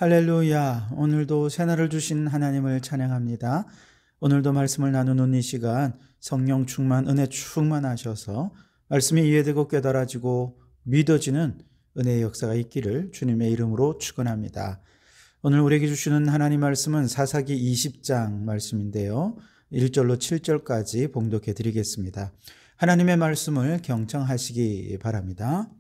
할렐루야. 오늘도 새날을 주신 하나님을 찬양합니다. 오늘도 말씀을 나누는 이 시간 성령 충만, 은혜 충만하셔서 말씀이 이해되고 깨달아지고 믿어지는 은혜의 역사가 있기를 주님의 이름으로 축원합니다. 오늘 우리에게 주시는 하나님 말씀은 사사기 20장 말씀인데요. 1절로 7절까지 봉독해 드리겠습니다. 하나님의 말씀을 경청하시기 바랍니다.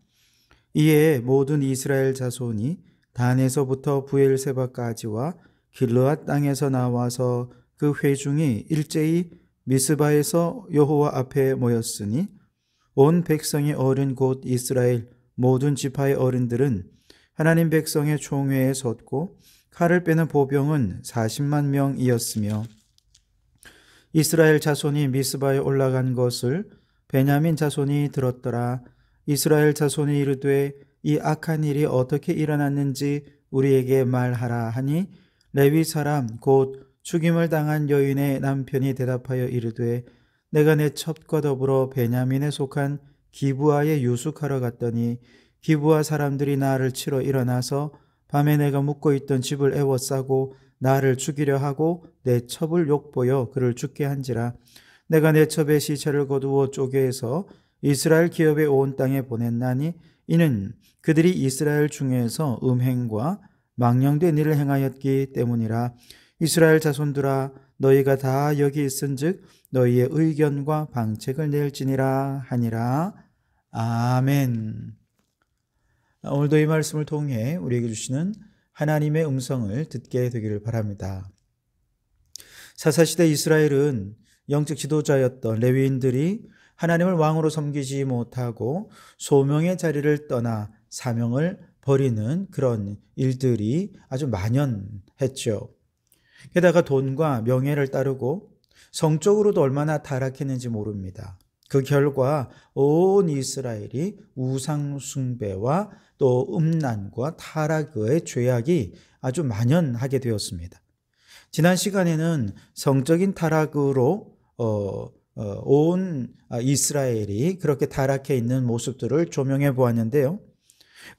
이에 모든 이스라엘 자손이 단에서부터 부엘세바까지와 길르앗 땅에서 나와서 그 회중이 일제히 미스바에서 여호와 앞에 모였으니 온 백성의 어른 곧 이스라엘 모든 지파의 어른들은 하나님 백성의 총회에 섰고 칼을 빼는 보병은 40만 명이었으며 이스라엘 자손이 미스바에 올라간 것을 베냐민 자손이 들었더라. 이스라엘 자손이 이르되 이 악한 일이 어떻게 일어났는지 우리에게 말하라 하니 레위 사람 곧 죽임을 당한 여인의 남편이 대답하여 이르되 내가 내 첩과 더불어 베냐민에 속한 기브아에 유숙하러 갔더니 기브아 사람들이 나를 치러 일어나서 밤에 내가 묵고 있던 집을 에워싸고 나를 죽이려 하고 내 첩을 욕보여 그를 죽게 한지라. 내가 내 첩의 시체를 거두어 쪼개서 이스라엘 기업의 온 땅에 보냈나니 이는 그들이 이스라엘 중에서 음행과 망령된 일을 행하였기 때문이라. 이스라엘 자손들아 너희가 다 여기 있은즉 너희의 의견과 방책을 낼지니라 하니라. 아멘. 오늘도 이 말씀을 통해 우리에게 주시는 하나님의 음성을 듣게 되기를 바랍니다. 사사시대 이스라엘은 영적 지도자였던 레위인들이 하나님을 왕으로 섬기지 못하고 소명의 자리를 떠나 사명을 버리는 그런 일들이 아주 만연했죠. 게다가 돈과 명예를 따르고 성적으로도 얼마나 타락했는지 모릅니다. 그 결과 온 이스라엘이 우상 숭배와 또 음란과 타락의 죄악이 아주 만연하게 되었습니다. 지난 시간에는 성적인 타락으로 온 이스라엘이 그렇게 타락해 있는 모습들을 조명해 보았는데요.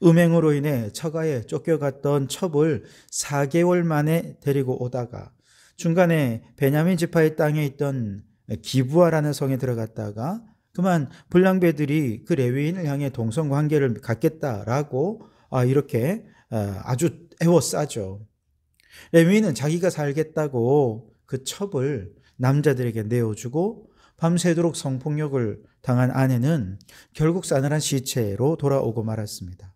음행으로 인해 처가에 쫓겨갔던 첩을 4개월 만에 데리고 오다가 중간에 베냐민 지파의 땅에 있던 기브아라는 성에 들어갔다가 그만 불량배들이 그 레위인을 향해 동성관계를 갖겠다라고 이렇게 아주 애워싸죠. 레위인은 자기가 살겠다고 그 첩을 남자들에게 내어주고 밤새도록 성폭력을 당한 아내는 결국 싸늘한 시체로 돌아오고 말았습니다.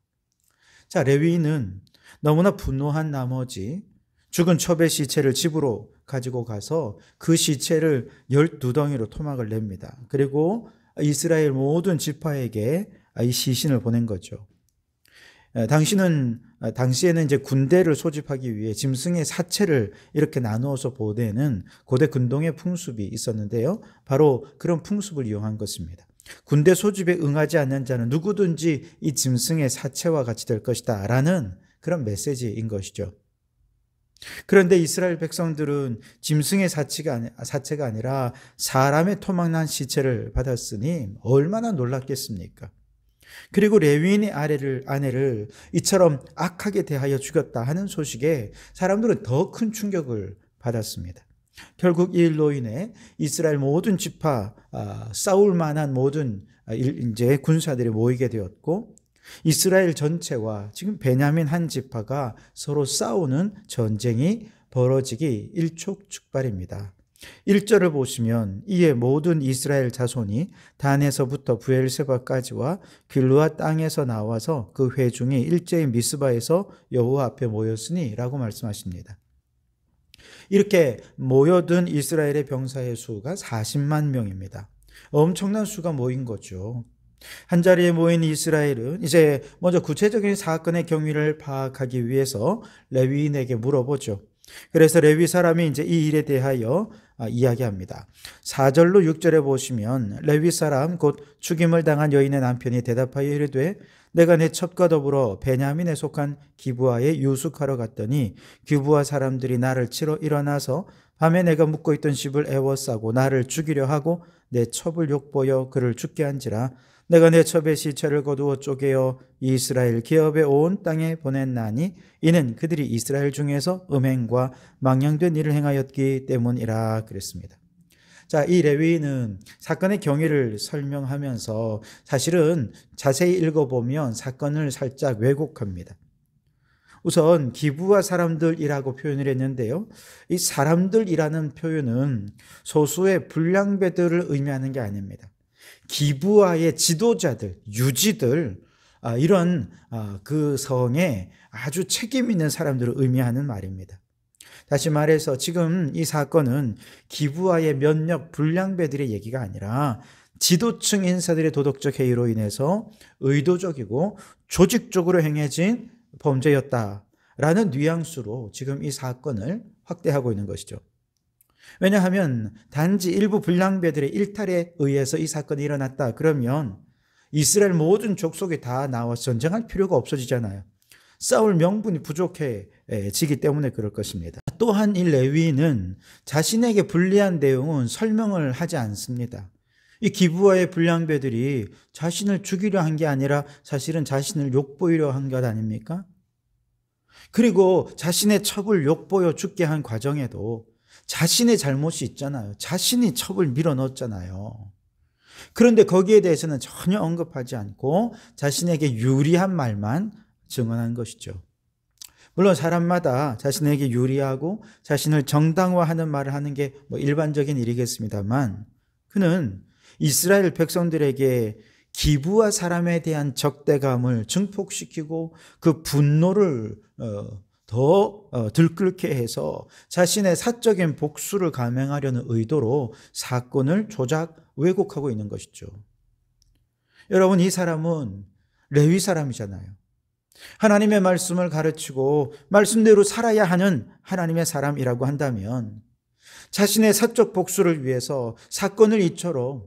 자, 레위인은 너무나 분노한 나머지 죽은 첩의 시체를 집으로 가지고 가서 그 시체를 12덩이로 토막을 냅니다. 그리고 이스라엘 모든 지파에게 이 시신을 보낸 거죠. 당시에는 이제 군대를 소집하기 위해 짐승의 사체를 이렇게 나누어서 보내는 고대 근동의 풍습이 있었는데요. 바로 그런 풍습을 이용한 것입니다. 군대 소집에 응하지 않는 자는 누구든지 이 짐승의 사체와 같이 될 것이다 라는 그런 메시지인 것이죠. 그런데 이스라엘 백성들은 짐승의 사체가 아니라 사람의 토막난 시체를 받았으니 얼마나 놀랐겠습니까? 그리고 레위인의 아내를 이처럼 악하게 대하여 죽였다 하는 소식에 사람들은 더 큰 충격을 받았습니다. 결국 이 일로 인해 이스라엘 모든 지파, 싸울 만한 모든 이제 군사들이 모이게 되었고 이스라엘 전체와 지금 베냐민 한 지파가 서로 싸우는 전쟁이 벌어지기 일촉즉발입니다. 1절을 보시면 이에 모든 이스라엘 자손이 단에서부터 부엘세바까지와 길르앗 땅에서 나와서 그 회중이 일제히 미스바에서 여호와 앞에 모였으니 라고 말씀하십니다. 이렇게 모여든 이스라엘의 병사의 수가 40만 명입니다. 엄청난 수가 모인 거죠. 한자리에 모인 이스라엘은 이제 먼저 구체적인 사건의 경위를 파악하기 위해서 레위인에게 물어보죠. 그래서 레위 사람이 이제 이 일에 대하여 이야기합니다. 4절로 6절에 보시면 레위 사람 곧 죽임을 당한 여인의 남편이 대답하여 이르되 내가 내 첩과 더불어 베냐민에 속한 기브아에 유숙하러 갔더니 기브아 사람들이 나를 치러 일어나서 밤에 내가 묵고 있던 집을 에워싸고 나를 죽이려 하고 내 첩을 욕보여 그를 죽게 한지라. 내가 내 첩의 시체를 거두어 쪼개어 이스라엘 기업의 온 땅에 보냈나니 이는 그들이 이스라엘 중에서 음행과 망령된 일을 행하였기 때문이라 그랬습니다. 자, 이 레위인은 사건의 경위를 설명하면서 사실은 자세히 읽어보면 사건을 살짝 왜곡합니다. 우선 기브아 사람들이라고 표현을 했는데요. 이 사람들이라는 표현은 소수의 불량배들을 의미하는 게 아닙니다. 기브아의 지도자들, 유지들, 이런 그 성에 아주 책임 있는 사람들을 의미하는 말입니다. 다시 말해서 지금 이 사건은 기브아의 몇몇 불량배들의 얘기가 아니라 지도층 인사들의 도덕적 해이로 인해서 의도적이고 조직적으로 행해진 범죄였다라는 뉘앙스로 지금 이 사건을 확대하고 있는 것이죠. 왜냐하면 단지 일부 불량배들의 일탈에 의해서 이 사건이 일어났다 그러면 이스라엘 모든 족속이 다 나와서 전쟁할 필요가 없어지잖아요. 싸울 명분이 부족해지기 때문에 그럴 것입니다. 또한 이 레위인은 자신에게 불리한 내용은 설명을 하지 않습니다. 이 기브아의 불량배들이 자신을 죽이려 한 게 아니라 사실은 자신을 욕보이려 한 것 아닙니까? 그리고 자신의 첩을 욕보여 죽게 한 과정에도 자신의 잘못이 있잖아요. 자신이 첩을 밀어넣었잖아요. 그런데 거기에 대해서는 전혀 언급하지 않고 자신에게 유리한 말만 증언한 것이죠. 물론 사람마다 자신에게 유리하고 자신을 정당화하는 말을 하는 게 일반적인 일이겠습니다만 그는 이스라엘 백성들에게 기브아 사람에 대한 적대감을 증폭시키고 그 분노를 더 들끓게 해서 자신의 사적인 복수를 감행하려는 의도로 사건을 조작 왜곡하고 있는 것이죠. 여러분, 이 사람은 레위 사람이잖아요. 하나님의 말씀을 가르치고 말씀대로 살아야 하는 하나님의 사람이라고 한다면 자신의 사적 복수를 위해서 사건을 이처럼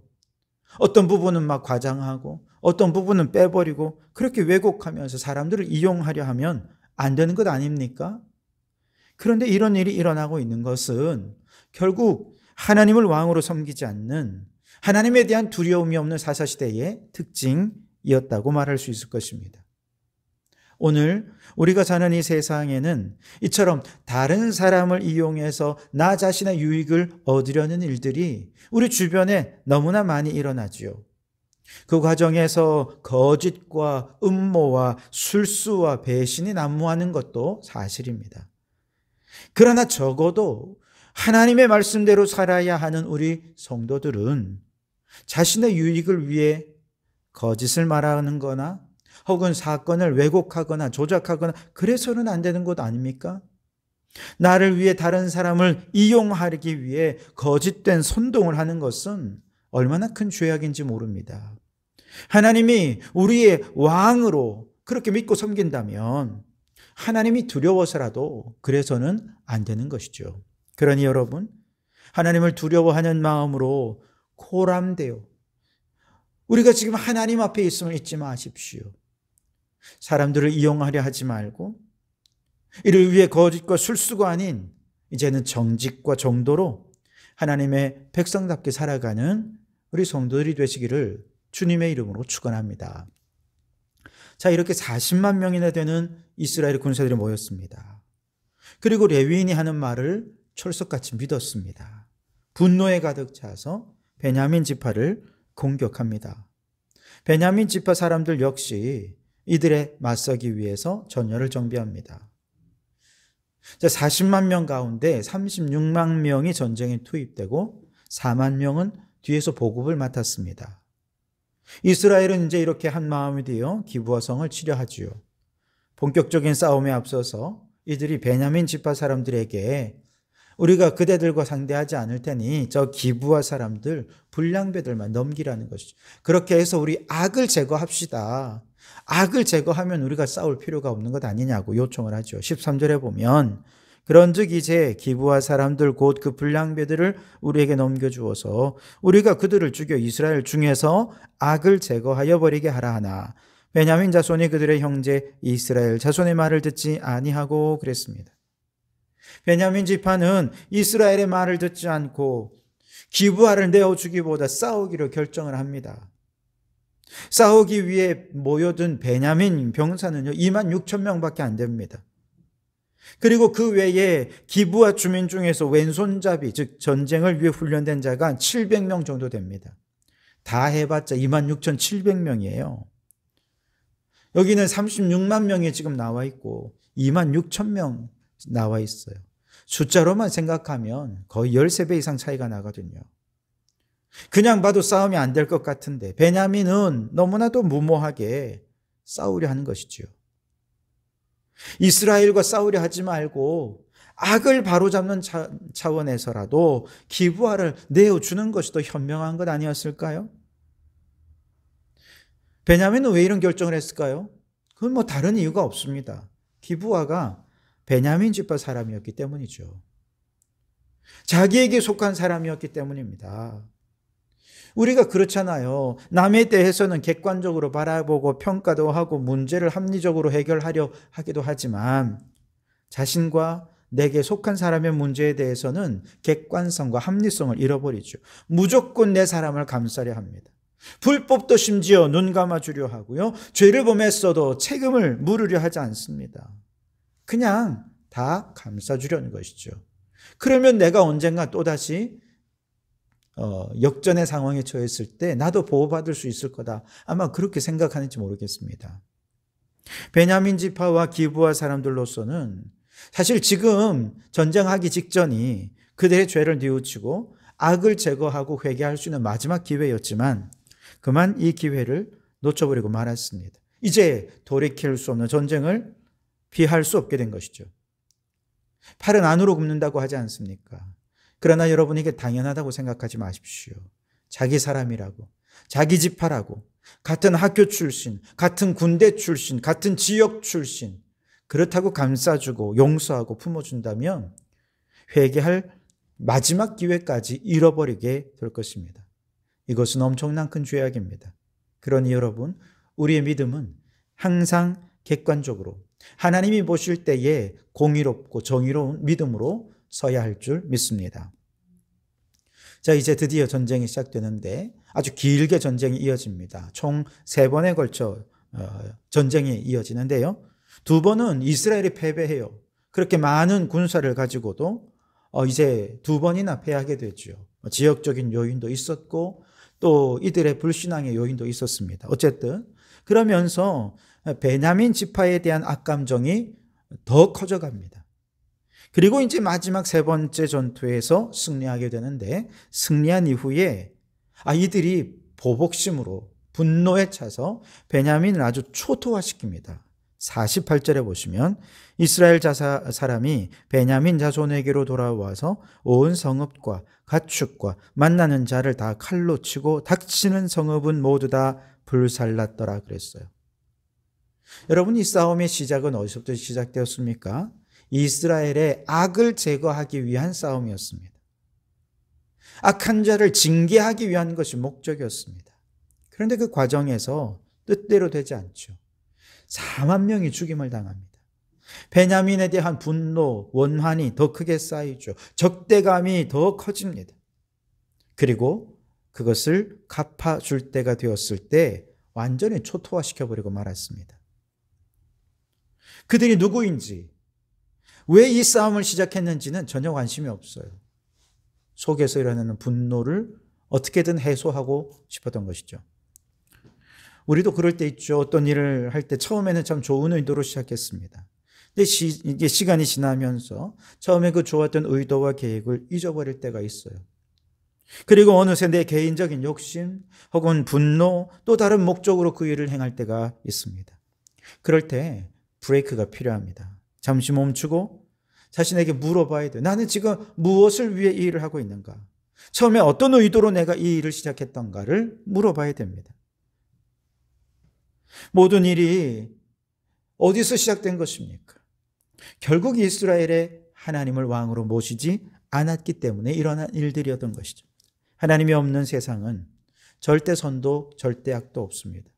어떤 부분은 막 과장하고 어떤 부분은 빼버리고 그렇게 왜곡하면서 사람들을 이용하려 하면 안 되는 것 아닙니까? 그런데 이런 일이 일어나고 있는 것은 결국 하나님을 왕으로 섬기지 않는 하나님에 대한 두려움이 없는 사사시대의 특징이었다고 말할 수 있을 것입니다. 오늘 우리가 사는 이 세상에는 이처럼 다른 사람을 이용해서 나 자신의 유익을 얻으려는 일들이 우리 주변에 너무나 많이 일어나지요. 그 과정에서 거짓과 음모와 술수와 배신이 난무하는 것도 사실입니다. 그러나 적어도 하나님의 말씀대로 살아야 하는 우리 성도들은 자신의 유익을 위해 거짓을 말하는 거나 혹은 사건을 왜곡하거나 조작하거나 그래서는 안 되는 것 아닙니까? 나를 위해 다른 사람을 이용하기 위해 거짓된 선동을 하는 것은 얼마나 큰 죄악인지 모릅니다. 하나님이 우리의 왕으로 그렇게 믿고 섬긴다면 하나님이 두려워서라도 그래서는 안 되는 것이죠. 그러니 여러분, 하나님을 두려워하는 마음으로 코람되어 우리가 지금 하나님 앞에 있음을 잊지 마십시오. 사람들을 이용하려 하지 말고 이를 위해 거짓과 술수가 아닌 이제는 정직과 정도로 하나님의 백성답게 살아가는 우리 성도들이 되시기를 주님의 이름으로 축원합니다. 자, 이렇게 40만 명이나 되는 이스라엘 군사들이 모였습니다. 그리고 레위인이 하는 말을 철석같이 믿었습니다. 분노에 가득 차서 베냐민 지파를 공격합니다. 베냐민 지파 사람들 역시 이들에 맞서기 위해서 전열을 정비합니다. 40만 명 가운데 36만 명이 전쟁에 투입되고 4만 명은 뒤에서 보급을 맡았습니다. 이스라엘은 이제 이렇게 한 마음이 되어 기브아 성을 치려 하지요. 본격적인 싸움에 앞서서 이들이 베냐민 지파 사람들에게 우리가 그대들과 상대하지 않을 테니 저 기브아 사람들 불량배들만 넘기라는 것이죠. 그렇게 해서 우리 악을 제거합시다. 악을 제거하면 우리가 싸울 필요가 없는 것 아니냐고 요청을 하죠. 13절에 보면 그런즉 이제 기브아 사람들 곧 그 불량배들을 우리에게 넘겨주어서 우리가 그들을 죽여 이스라엘 중에서 악을 제거하여 버리게 하라 하나 베냐민 자손이 그들의 형제 이스라엘 자손의 말을 듣지 아니하고 그랬습니다. 베냐민 지파는 이스라엘의 말을 듣지 않고 기브아를 내어주기보다 싸우기로 결정을 합니다. 싸우기 위해 모여든 베냐민 병사는요 2만 6천 명밖에 안 됩니다. 그리고 그 외에 기브아 주민 중에서 왼손잡이, 즉 전쟁을 위해 훈련된 자가 700명 정도 됩니다. 다 해봤자 26,700명이에요. 여기는 36만 명이 지금 나와 있고 2만 6천 명 나와 있어요. 숫자로만 생각하면 거의 13배 이상 차이가 나거든요. 그냥 봐도 싸움이 안 될 것 같은데 베냐민은 너무나도 무모하게 싸우려 하는 것이죠. 이스라엘과 싸우려 하지 말고 악을 바로잡는 차원에서라도 기브아를 내어주는 것이 더 현명한 것 아니었을까요? 베냐민은 왜 이런 결정을 했을까요? 그건 뭐 다른 이유가 없습니다. 기브아가 베냐민 지파 사람이었기 때문이죠. 자기에게 속한 사람이었기 때문입니다. 우리가 그렇잖아요. 남에 대해서는 객관적으로 바라보고 평가도 하고 문제를 합리적으로 해결하려 하기도 하지만 자신과 내게 속한 사람의 문제에 대해서는 객관성과 합리성을 잃어버리죠. 무조건 내 사람을 감싸려 합니다. 불법도 심지어 눈 감아주려 하고요. 죄를 범했어도 책임을 물으려 하지 않습니다. 그냥 다 감싸주려는 것이죠. 그러면 내가 언젠가 또다시 역전의 상황에 처했을 때 나도 보호받을 수 있을 거다. 아마 그렇게 생각하는지 모르겠습니다. 베냐민 지파와 기브아 사람들로서는 사실 지금 전쟁하기 직전이 그들의 죄를 뉘우치고 악을 제거하고 회개할 수 있는 마지막 기회였지만 그만 이 기회를 놓쳐버리고 말았습니다. 이제 돌이킬 수 없는 전쟁을 피할 수 없게 된 것이죠. 팔은 안으로 굽는다고 하지 않습니까? 그러나 여러분 이게 당연하다고 생각하지 마십시오. 자기 사람이라고, 자기 지파라고, 같은 학교 출신, 같은 군대 출신, 같은 지역 출신, 그렇다고 감싸주고 용서하고 품어준다면 회개할 마지막 기회까지 잃어버리게 될 것입니다. 이것은 엄청난 큰 죄악입니다. 그러니 여러분, 우리의 믿음은 항상 객관적으로 하나님이 보실 때에 공의롭고 정의로운 믿음으로 서야 할 줄 믿습니다. 자, 이제 드디어 전쟁이 시작되는데 아주 길게 전쟁이 이어집니다. 총 3번에 걸쳐 전쟁이 이어지는데요. 2번은 이스라엘이 패배해요. 그렇게 많은 군사를 가지고도 이제 2번이나 패하게 되죠. 지역적인 요인도 있었고 또 이들의 불신앙의 요인도 있었습니다. 어쨌든 그러면서 베냐민 지파에 대한 악감정이 더 커져갑니다. 그리고 이제 마지막 3번째 전투에서 승리하게 되는데 승리한 이후에 이들이 보복심으로 분노에 차서 베냐민을 아주 초토화시킵니다. 48절에 보시면 이스라엘 사람이 베냐민 자손에게로 돌아와서 온 성읍과 가축과 만나는 자를 다 칼로 치고 닥치는 성읍은 모두 다 불살랐더라 그랬어요. 여러분, 이 싸움의 시작은 어디서부터 시작되었습니까? 이스라엘의 악을 제거하기 위한 싸움이었습니다. 악한 자를 징계하기 위한 것이 목적이었습니다. 그런데 그 과정에서 뜻대로 되지 않죠. 4만 명이 죽임을 당합니다. 베냐민에 대한 분노, 원한이 더 크게 쌓이죠. 적대감이 더 커집니다. 그리고 그것을 갚아줄 때가 되었을 때 완전히 초토화시켜버리고 말았습니다. 그들이 누구인지, 왜 이 싸움을 시작했는지는 전혀 관심이 없어요. 속에서 일어나는 분노를 어떻게든 해소하고 싶었던 것이죠. 우리도 그럴 때 있죠. 어떤 일을 할 때 처음에는 참 좋은 의도로 시작했습니다. 근데 이게 시간이 지나면서 처음에 그 좋았던 의도와 계획을 잊어버릴 때가 있어요. 그리고 어느새 내 개인적인 욕심 혹은 분노 또 다른 목적으로 그 일을 행할 때가 있습니다. 그럴 때 브레이크가 필요합니다. 잠시 멈추고 자신에게 물어봐야 돼요. 나는 지금 무엇을 위해 이 일을 하고 있는가? 처음에 어떤 의도로 내가 이 일을 시작했던가를 물어봐야 됩니다. 모든 일이 어디서 시작된 것입니까? 결국 이스라엘의 하나님을 왕으로 모시지 않았기 때문에 일어난 일들이었던 것이죠. 하나님이 없는 세상은 절대 선도 절대 악도 없습니다.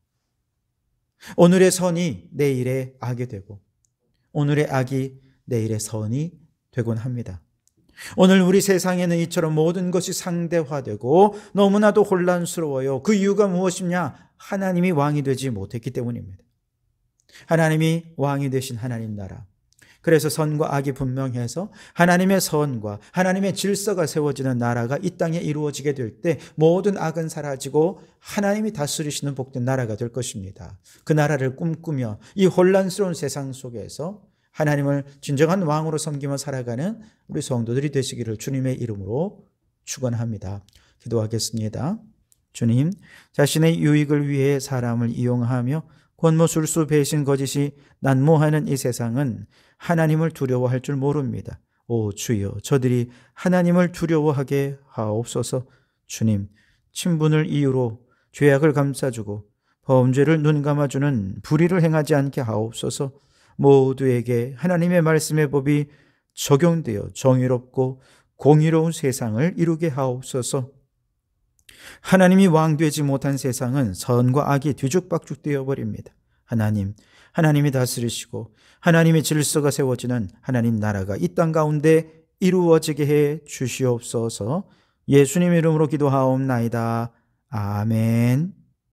오늘의 선이 내일의 악이 되고 오늘의 악이 내일의 선이 되곤 합니다. 오늘 우리 세상에는 이처럼 모든 것이 상대화되고 너무나도 혼란스러워요. 그 이유가 무엇이냐? 하나님이 왕이 되지 못했기 때문입니다. 하나님이 왕이 되신 하나님 나라. 그래서 선과 악이 분명해서 하나님의 선과 하나님의 질서가 세워지는 나라가 이 땅에 이루어지게 될 때 모든 악은 사라지고 하나님이 다스리시는 복된 나라가 될 것입니다. 그 나라를 꿈꾸며 이 혼란스러운 세상 속에서 하나님을 진정한 왕으로 섬기며 살아가는 우리 성도들이 되시기를 주님의 이름으로 축원합니다. 기도하겠습니다. 주님, 자신의 유익을 위해 사람을 이용하며 권모술수 배신 거짓이 난무하는 이 세상은 하나님을 두려워할 줄 모릅니다. 오 주여, 저들이 하나님을 두려워하게 하옵소서. 주님, 친분을 이유로 죄악을 감싸주고 범죄를 눈감아주는 불의를 행하지 않게 하옵소서. 모두에게 하나님의 말씀의 법이 적용되어 정의롭고 공의로운 세상을 이루게 하옵소서. 하나님이 왕되지 못한 세상은 선과 악이 뒤죽박죽되어 버립니다. 하나님이 다스리시고 하나님의 질서가 세워지는 하나님 나라가 이 땅 가운데 이루어지게 해 주시옵소서. 예수님 이름으로 기도하옵나이다. 아멘.